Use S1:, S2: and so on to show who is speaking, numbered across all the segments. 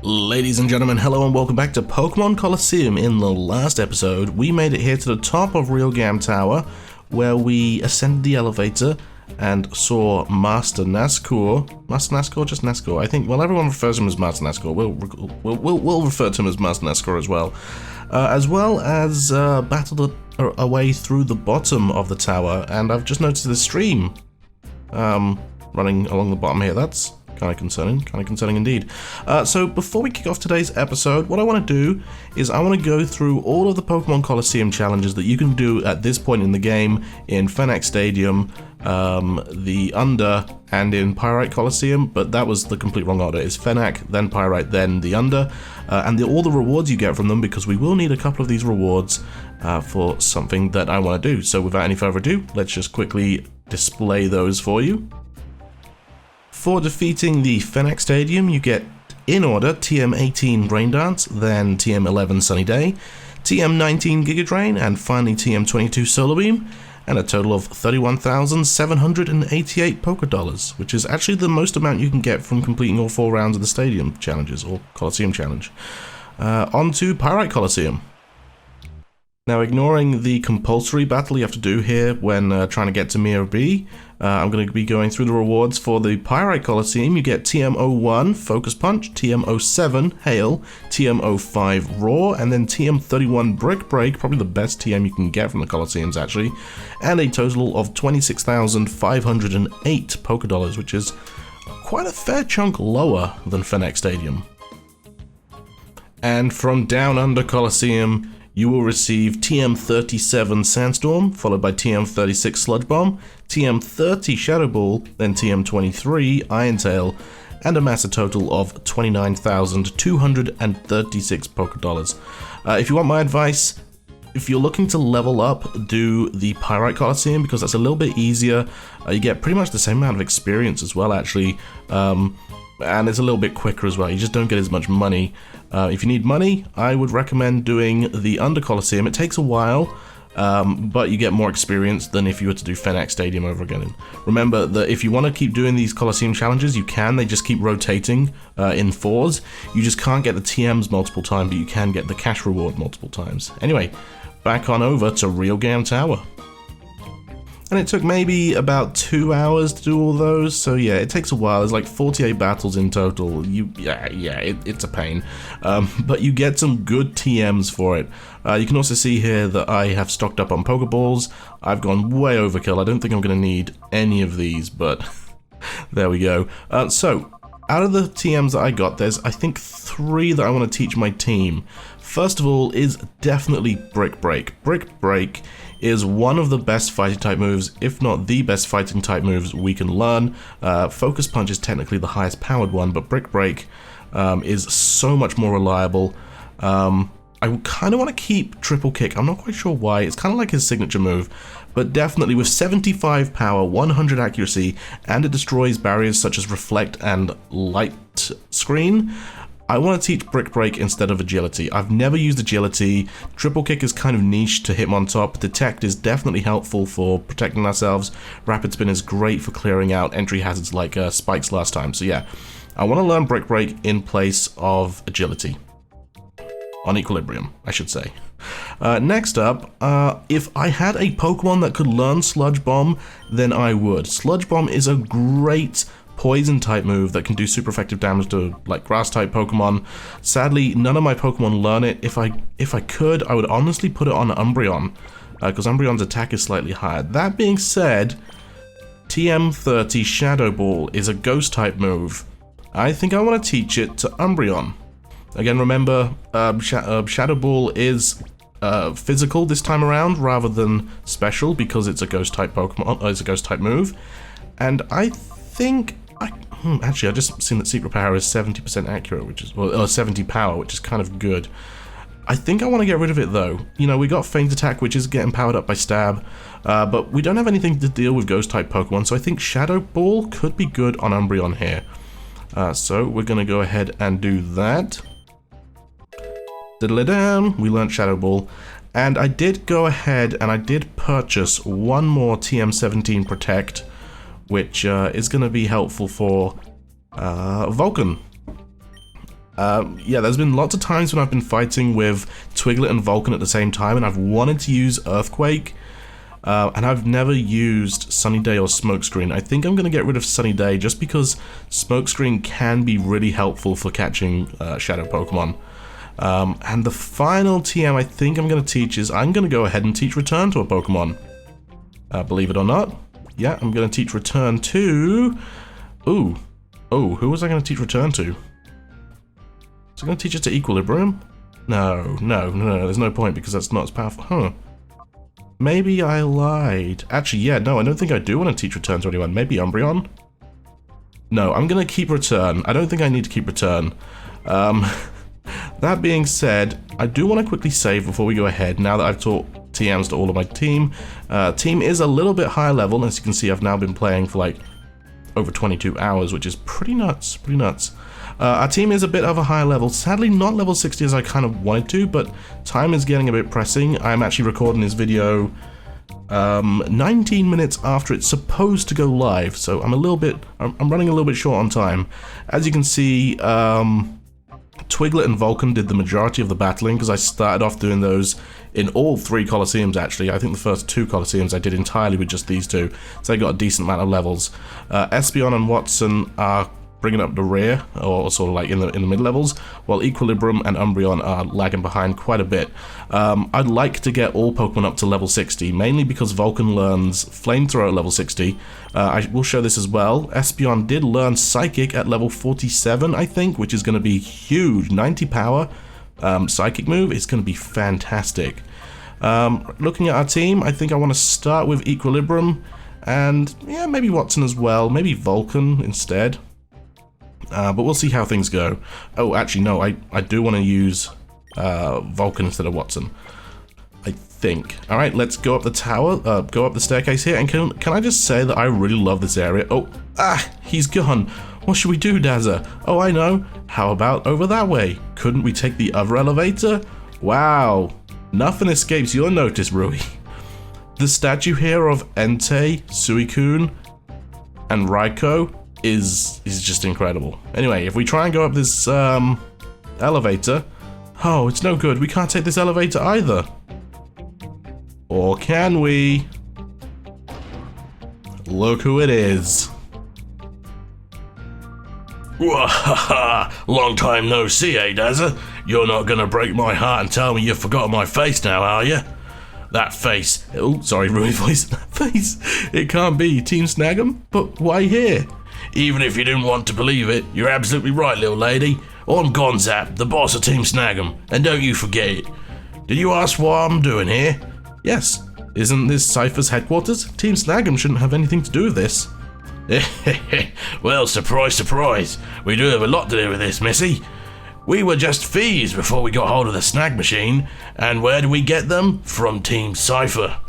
S1: Ladies and gentlemen, hello and welcome back to Pokémon Colosseum. In the last episode, we made it here to the top of Realgam Tower, where we ascended the elevator and saw Master Nazgul. Master Nazgul? Just Nazgul. I think, well, everyone refers to him as Master Nazgul. We'll refer to him as Master Nazgul as well as battled a way through the bottom of the tower, and I've just noticed this stream running along the bottom here. That's kind of concerning indeed. So before we kick off today's episode, what I want to do is I want to go through all of the Pokémon Colosseum challenges that you can do at this point in the game in Fennec Stadium, the Under, and in Pyrite Colosseum, but that was the complete wrong order. It's Fennec, then Pyrite, then the Under, and all the rewards you get from them, because we will need a couple of these rewards for something that I want to do. So without any further ado, let's just quickly display those for you. For defeating the Fennec Stadium, you get, in order, TM18 Rain Dance, then TM11 Sunny Day, TM19 Giga Drain, and finally TM22 Solar Beam, and a total of 31,788 Poké-Dollars, which is actually the most amount you can get from completing all 4 rounds of the Stadium challenges, or Colosseum challenge. On to Pyrite Colosseum. Now, ignoring the compulsory battle you have to do here when trying to get to Mirror B, I'm going to be going through the rewards for the Pyrite Colosseum. You get TM01 Focus Punch, TM07 Hail, TM05 Roar, and then TM31 Brick Break, probably the best TM you can get from the Colosseums actually, and a total of 26,508 Poké-Dollars, which is quite a fair chunk lower than Fennec Stadium. And from Down Under Colosseum, you will receive TM37 Sandstorm, followed by TM36 Sludge Bomb, TM30 Shadow Ball, then TM23 Iron Tail, and amass a total of 29,236 Poké-Dollars. If you want my advice, if you're looking to level up, do the Pyrite Colosseum, because that's a little bit easier. You get pretty much the same amount of experience as well, actually. And it's a little bit quicker as well. You just don't get as much money. If you need money, I would recommend doing the Under Colosseum. It takes a while, but you get more experience than if you were to do Fennec Stadium over again. And remember that if you want to keep doing these Colosseum challenges, you can. They just keep rotating in 4s. You just can't get the TMs multiple times, but you can get the cash reward multiple times. Anyway, back on over to Realgam Tower. And it took maybe about 2 hours to do all those, so yeah, it takes a while. There's like 48 battles in total. It's a pain. But you get some good TMs for it. You can also see here that I have stocked up on Pokeballs. I've gone way overkill. I don't think I'm going to need any of these, but there we go. So, out of the TMs that I got, there's I think 3 that I want to teach my team. First of all is definitely Brick Break. Brick Break is one of the best fighting type moves, if not the best fighting type moves we can learn. Focus Punch is technically the highest powered one, but Brick Break is so much more reliable. I kind of want to keep Triple Kick. I'm not quite sure why. It's kind of like his signature move, but definitely with 75 power, 100 accuracy, and it destroys barriers such as Reflect and Light Screen, I want to teach Brick Break instead of Agility. I've never used Agility. Triple Kick is kind of niche to Hitmontop. Detect is definitely helpful for protecting ourselves. Rapid Spin is great for clearing out entry hazards like Spikes last time. So yeah, I want to learn Brick Break in place of Agility. On Equilibrium, I should say. Next up, if I had a Pokemon that could learn Sludge Bomb, then I would. Sludge Bomb is a great poison type move that can do super effective damage to like grass type Pokemon. Sadly, none of my Pokemon learn it. If I could, I would honestly put it on Umbreon, because Umbreon's attack is slightly higher. That being said, TM30 Shadow Ball is a ghost type move. I think I want to teach it to Umbreon. Again, remember, Shadow Ball is physical this time around rather than special, because it's a ghost type Pokemon. It's a ghost type move, and I think actually, I just seen that Secret Power is 70% accurate, which is, well, 70 power, which is kind of good. I think I want to get rid of it though. You know, we got Feint Attack, which is getting powered up by Stab, but we don't have anything to deal with Ghost type Pokemon, so I think Shadow Ball could be good on Umbreon here. So we're going to go ahead and do that. Diddle-a-dam, we learned Shadow Ball, and I did go ahead and I did purchase one more TM17 Protect, which is going to be helpful for Vulcan. Yeah, there's been lots of times when I've been fighting with Twiglet and Vulcan at the same time, and I've wanted to use Earthquake, and I've never used Sunny Day or Smokescreen. I think I'm going to get rid of Sunny Day just because Smokescreen can be really helpful for catching Shadow Pokemon. And the final TM I think I'm going to teach is I'm going to go ahead and teach Return to a Pokemon. Believe it or not. Yeah, I'm going to teach Return to... Ooh. Oh, who was I going to teach Return to? Was I going to teach it to Equilibrium? No, there's no point because that's not as powerful. Huh. Maybe I lied. Actually, yeah, no, I don't think I do want to teach Return to anyone. Maybe Umbreon? No, I'm going to keep Return. I don't think I need to keep Return. That being said, I do want to quickly save before we go ahead, now that I've taught TMs to all of my team. Team is a little bit higher level, as you can see I've now been playing for like over 22 hours, which is pretty nuts, Our team is a bit of a higher level, sadly not level 60 as I kind of wanted to, but time is getting a bit pressing. I'm actually recording this video 19 minutes after it's supposed to go live, so I'm running a little bit short on time. As you can see, Twiglet and Vulcan did the majority of the battling because I started off doing those in all 3 Colosseums actually. I think the first 2 Colosseums I did entirely with just these 2, so I got a decent amount of levels. Espeon and Watson are bringing up the rear, or sort of like in the mid levels, while Equilibrium and Umbreon are lagging behind quite a bit. I'd like to get all Pokemon up to level 60, mainly because Vulcan learns Flamethrower at level 60. I will show this as well. Espeon did learn Psychic at level 47, I think, which is going to be huge. 90 power Psychic move is going to be fantastic. Looking at our team, I think I want to start with Equilibrium, and yeah, maybe Watson as well, maybe Vulcan instead. But we'll see how things go. Oh, actually, no, I do want to use Vulcan instead of Watson, I think. Alright, let's go up the tower, go up the staircase here, and can I just say that I really love this area? Oh, he's gone. What should we do, Dazza? Oh, I know. How about over that way? Couldn't we take the other elevator? Wow, nothing escapes your notice, Rui. The statue here of Entei, Suicune, and Raikou is just incredible. Anyway, if we try and go up this elevator, oh, it's no good. We can't take this elevator either. Or can we? Look who it is. Long time no see, eh, Dazza? You're not gonna break my heart and tell me you forgot my face now, are you? That face. Oh, sorry, Rui voice. That face. It can't be Team Snagem, but why here? Even if you didn't want to believe it, you're absolutely right, little lady. I'm Gonzap, the boss of Team Snagem, and don't you forget it. Did you ask what I'm doing here? Yes. Isn't this Cypher's headquarters? Team Snagem shouldn't have anything to do with this. Well, surprise, surprise. We do have a lot to do with this, Missy. We were just fees before we got hold of the snag machine, and where did we get them? From Team Cypher.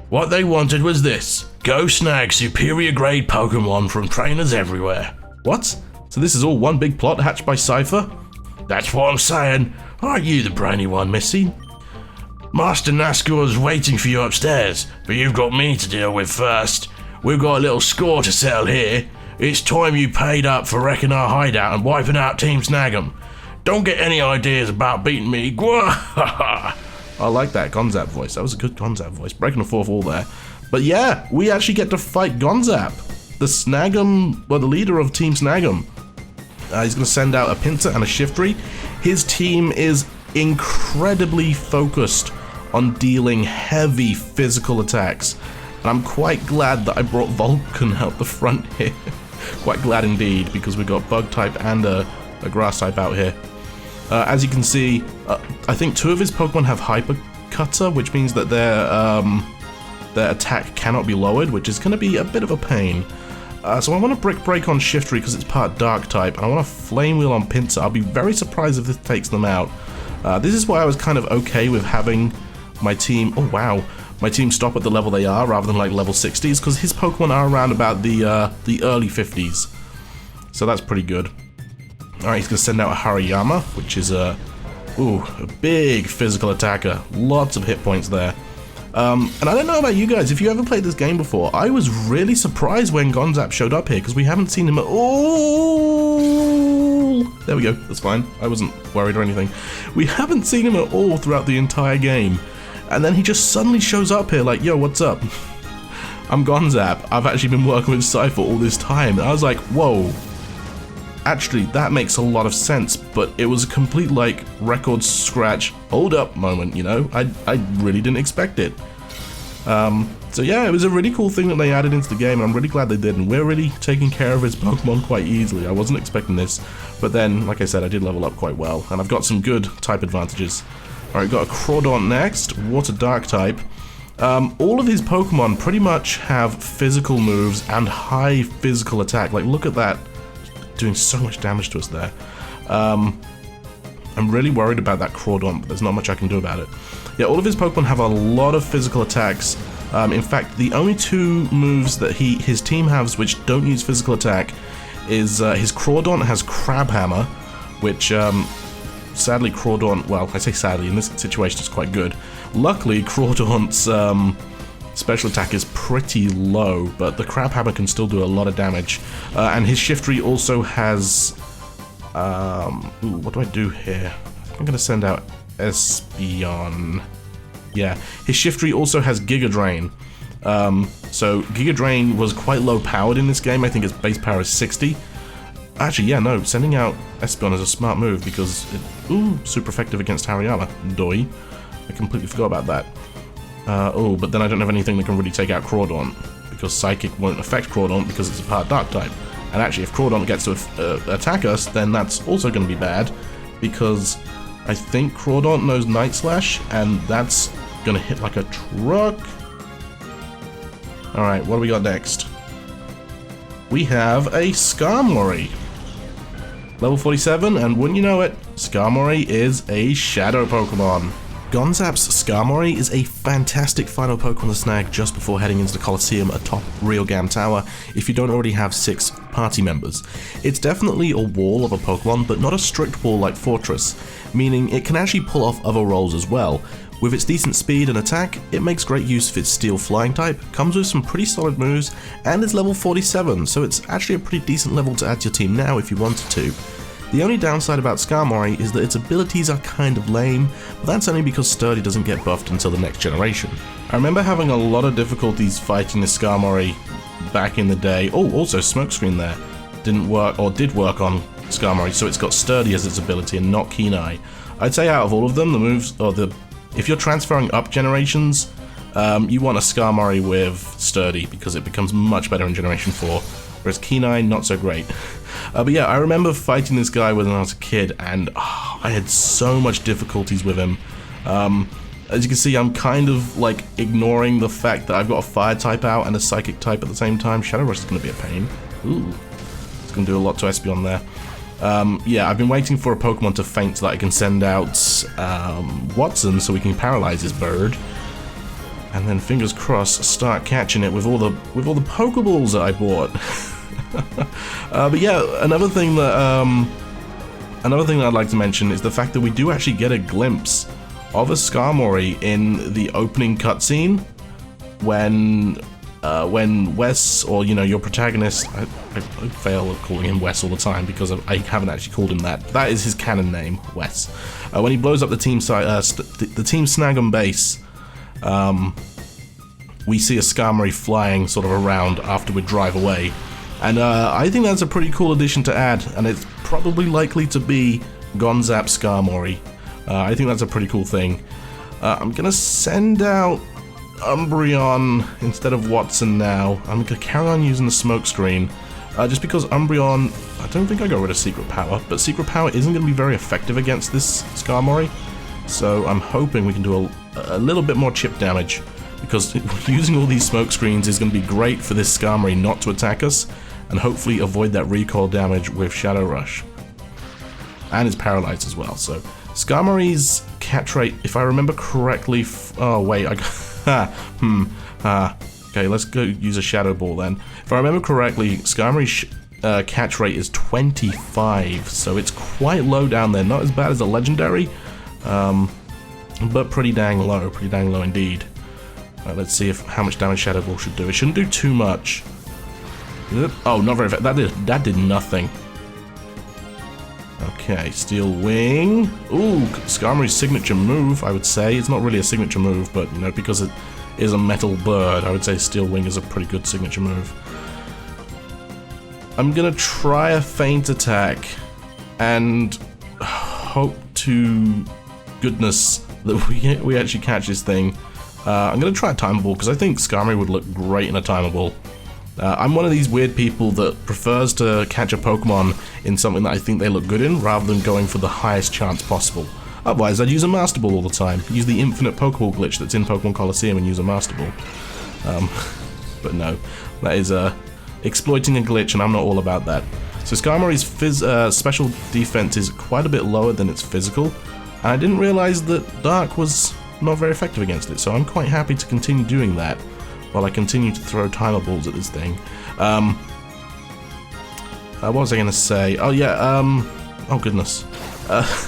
S1: What they wanted was this. Go snag superior grade Pokemon from trainers everywhere. What? So this is all one big plot hatched by Cypher? That's what I'm saying. Aren't you the brainy one, Missy? Master Nazgul's waiting for you upstairs, but you've got me to deal with first. We've got a little score to settle here. It's time you paid up for wrecking our hideout and wiping out Team Snagem. Don't get any ideas about beating me. I like that Gonzap voice. That was a good Gonzap voice. Breaking the fourth wall there. But yeah, we actually get to fight Gonzap, the Snagem, well, the leader of Team Snagem. He's going to send out a Pinsir and a Shiftry. His team is incredibly focused on dealing heavy physical attacks. And I'm quite glad that I brought Vulcan out the front here. Quite glad indeed, because we've got Bug type and a Grass type out here. As you can see, I think 2 of his Pokemon have Hyper Cutter, which means that their attack cannot be lowered, which is going to be a bit of a pain. So I want to Brick Break on Shiftry because it's part Dark type, and I want to Flame Wheel on Pinsir. I'll be very surprised if this takes them out. This is why I was kind of okay with having my team... Oh wow. My team stop at the level they are rather than like level 60s, because his Pokemon are around about the early 50s. So that's pretty good. Alright, he's going to send out a Hariyama, which is a big physical attacker. Lots of hit points there. And I don't know about you guys, if you ever played this game before, I was really surprised when Gonzap showed up here, because we haven't seen him at all. There we go, that's fine. I wasn't worried or anything. We haven't seen him at all throughout the entire game. And then he just suddenly shows up here like, yo, what's up? I'm Gonzap. I've actually been working with Cypher all this time. And I was like, whoa. Actually, that makes a lot of sense, but it was a complete, like, record scratch, hold up moment, you know? I really didn't expect it. So yeah, it was a really cool thing that they added into the game, and I'm really glad they did, and we're really taking care of his Pokemon quite easily. I wasn't expecting this, but then, like I said, I did level up quite well, and I've got some good type advantages. Alright, got a Crawdaunt next, Water Dark type. All of his Pokemon pretty much have physical moves and high physical attack. Like, look at that, doing so much damage to us there. I'm really worried about that Crawdaunt, but there's not much I can do about it. Yeah, all of his Pokemon have a lot of physical attacks. In fact, the only two moves that his team has which don't use physical attack is his Crawdaunt has Crab Hammer, which sadly Crawdaunt, well, I say sadly, in this situation it's quite good. Luckily, Crawdaunt's special attack is pretty low, but the Crab Hammer can still do a lot of damage. And his Shiftry also has... ooh, what do I do here? I'm gonna send out Espeon. Yeah, his Shiftry also has Giga Drain. So Giga Drain was quite low powered in this game. I think its base power is 60. Actually, yeah, no, sending out Espeon is a smart move because super effective against Hariyama. Doi. I completely forgot about that. Oh, but then I don't have anything that can really take out Crawdaunt because Psychic won't affect Crawdaunt because it's a part Dark type. And actually, if Crawdaunt gets to attack us, then that's also going to be bad because I think Crawdaunt knows Night Slash, and that's gonna hit like a truck. Alright, what do we got next? We have a Skarmory. Level 47, and wouldn't you know it, Skarmory is a Shadow Pokemon. Gonzap's Skarmory is a fantastic final Pokemon to snag just before heading into the Colosseum atop Realgam Tower if you don't already have 6 party members. It's definitely a wall of a Pokemon, but not a strict wall like Fortress, meaning it can actually pull off other roles as well. With its decent speed and attack, it makes great use of its Steel Flying type, comes with some pretty solid moves, and is level 47, so it's actually a pretty decent level to add to your team now if you wanted to. The only downside about Skarmory is that its abilities are kind of lame, but that's only because Sturdy doesn't get buffed until the next generation. I remember having a lot of difficulties fighting this Skarmory back in the day. Oh, also Smokescreen there didn't work, or did work on Skarmory, so it's got Sturdy as its ability and not Keen Eye. I'd say out of all of them, the moves, or if you're transferring up generations, you want a Skarmory with Sturdy because it becomes much better in Generation 4, whereas Keen Eye, not so great. But yeah, I remember fighting this guy when I was a kid, and I had so much difficulties with him. As you can see, I'm kind of like ignoring the fact that I've got a Fire type out and a Psychic type at the same time. Shadow Rush is going to be a pain. Ooh, it's going to do a lot to Espeon there. Yeah, I've been waiting for a Pokemon to faint so that I can send out Watson so we can paralyze his bird, and then fingers crossed start catching it with all the Pokeballs that I bought. But yeah, another thing that I'd like to mention is the fact that we do actually get a glimpse of a Skarmory in the opening cutscene when Wes, or you know, your protagonist, I fail at calling him Wes all the time because I haven't actually called him that. That is his canon name, Wes. When he blows up the Team Snagem base, we see a Skarmory flying sort of around after we drive away, and I think that's a pretty cool addition to add, and it's probably likely to be Gonzap Skarmory. I think that's a pretty cool thing. I'm gonna send out Umbreon instead of Watson now. I'm going to carry on using the Smokescreen, just because Umbreon, I don't think I got rid of Secret Power, but Secret Power isn't going to be very effective against this Skarmory, so I'm hoping we can do a little bit more chip damage, because using all these Smokescreens is going to be great for this Skarmory not to attack us, and hopefully avoid that recoil damage with Shadow Rush. And it's paralyzed as well, so Skarmory's catch rate, if I remember correctly, oh wait, I got... Okay, let's go use a Shadow Ball then. If I remember correctly, Skarmory's catch rate is 25, so it's quite low down there. Not as bad as a Legendary, but pretty dang low indeed. Let's see how much damage Shadow Ball should do. It shouldn't do too much. Oh, not very effective. That did nothing. Okay, Steel Wing. Ooh, Skarmory's signature move, I would say. It's not really a signature move, but, you know, because it is a metal bird, I would say Steel Wing is a pretty good signature move. I'm gonna try a feint attack and hope to goodness that we actually catch this thing. I'm gonna try a Timer Ball because I think Skarmory would look great in a Timer Ball. I'm one of these weird people that prefers to catch a Pokemon in something that I think they look good in, rather than going for the highest chance possible. Otherwise, I'd use a Master Ball all the time. Use the infinite Pokeball glitch that's in Pokémon Colosseum and use a Master Ball. But no, that is exploiting a glitch, and I'm not all about that. So Skarmory's special defense is quite a bit lower than its physical, and I didn't realize that Dark was not very effective against it, so I'm quite happy to continue doing that while I continue to throw Timer Balls at this thing. What was I going to say? Oh yeah, oh goodness.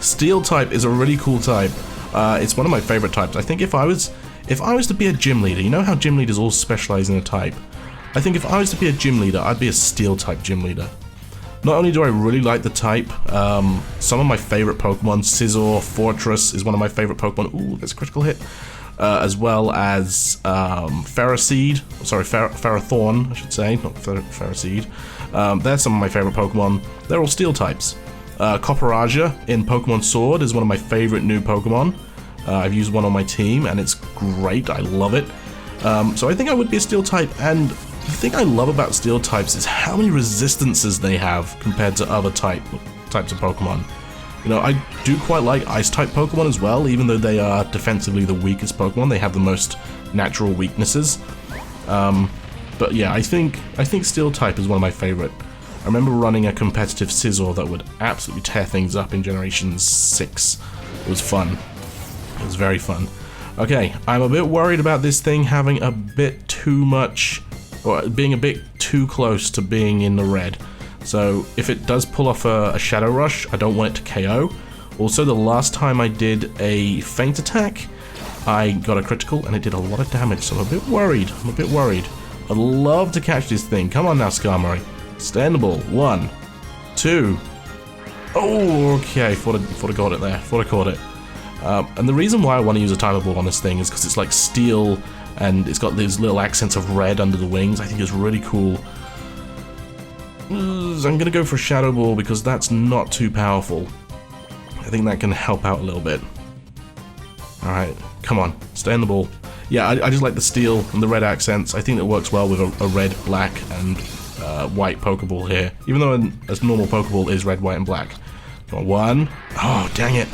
S1: Steel type is a really cool type. It's one of my favorite types. I think if I was to be a gym leader, you know how gym leaders all specialize in a type? I think if I was to be a gym leader, I'd be a Steel type gym leader. Not only do I really like the type, some of my favorite Pokemon, Scizor, Fortress is one of my favorite Pokemon. Ooh, that's a critical hit. As well as Ferrothorn, I should say, not Ferroseed. They're some of my favorite Pokemon. They're all Steel types. Copperaja in Pokemon Sword is one of my favorite new Pokemon. I've used one on my team and it's great, I love it. So I think I would be a Steel type, and the thing I love about Steel types is how many resistances they have compared to other types of Pokemon. You know, I do quite like Ice-type Pokemon as well, even though they are defensively the weakest Pokemon. They have the most natural weaknesses. But yeah, I think Steel-type is one of my favorite. I remember running a competitive Scizor that would absolutely tear things up in Generation 6. It was fun. It was very fun. Okay, I'm a bit worried about this thing having a bit too much, or being a bit too close to being in the red. So if it does pull off a Shadow Rush, I don't want it to KO. Also, the last time I did a feint attack, I got a critical and it did a lot of damage, so I'm a bit worried. I'd love to catch this thing. Come on now, Skarmory. Stay in the ball. 1, 2. Oh, okay. Thought I got it there. Thought I caught it. And the reason why I want to use a Timer Ball on this thing is because it's like steel and it's got these little accents of red under the wings. I think it's really cool. I'm gonna go for a Shadow Ball because that's not too powerful. I think that can help out a little bit. Alright, come on, stay in the ball. Yeah, I just like the steel and the red accents. I think it works well with a red, black, and white Pokeball here. Even though a normal Pokeball is red, white, and black. Come on, 1. Oh, dang it.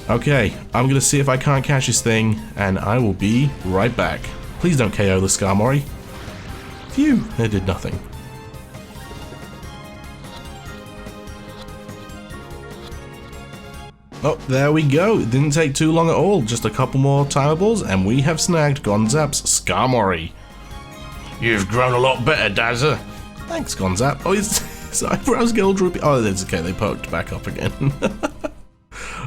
S1: Okay, I'm gonna see if I can't catch this thing, and I will be right back. Please don't KO the Skarmory. Phew, it did nothing. Oh, there we go. It didn't take too long at all. Just a couple more Timer Balls, and we have snagged Gonzap's Skarmory. You've grown a lot better, Dazza. Thanks, Gonzap. Oh, his eyebrows get all droopy. Oh, it's okay. They poked back up again.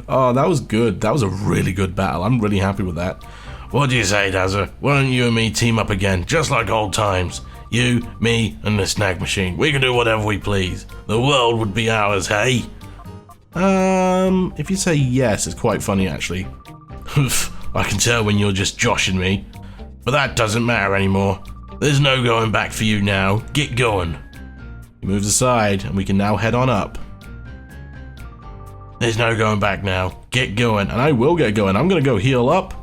S1: Oh, that was good. That was a really good battle. I'm really happy with that. What do you say, Dazza? Why don't you and me team up again, just like old times? You, me, and the Snag Machine. We can do whatever we please. The world would be ours, hey? If you say yes, it's quite funny actually. I can tell when you're just joshing me. But that doesn't matter anymore. There's no going back for you now. Get going. He moves aside and we can now head on up. There's no going back now. Get going. And I will get going. I'm gonna go heal up.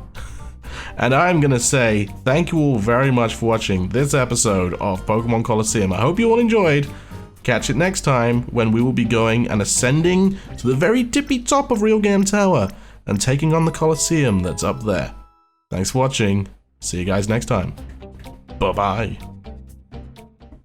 S1: And I'm gonna say thank you all very much for watching this episode of Pokémon Colosseum. I hope you all enjoyed. Catch it next time when we will be going and ascending to the very tippy top of Realgam Tower and taking on the Colosseum that's up there. Thanks for watching. See you guys next time. Bye-bye.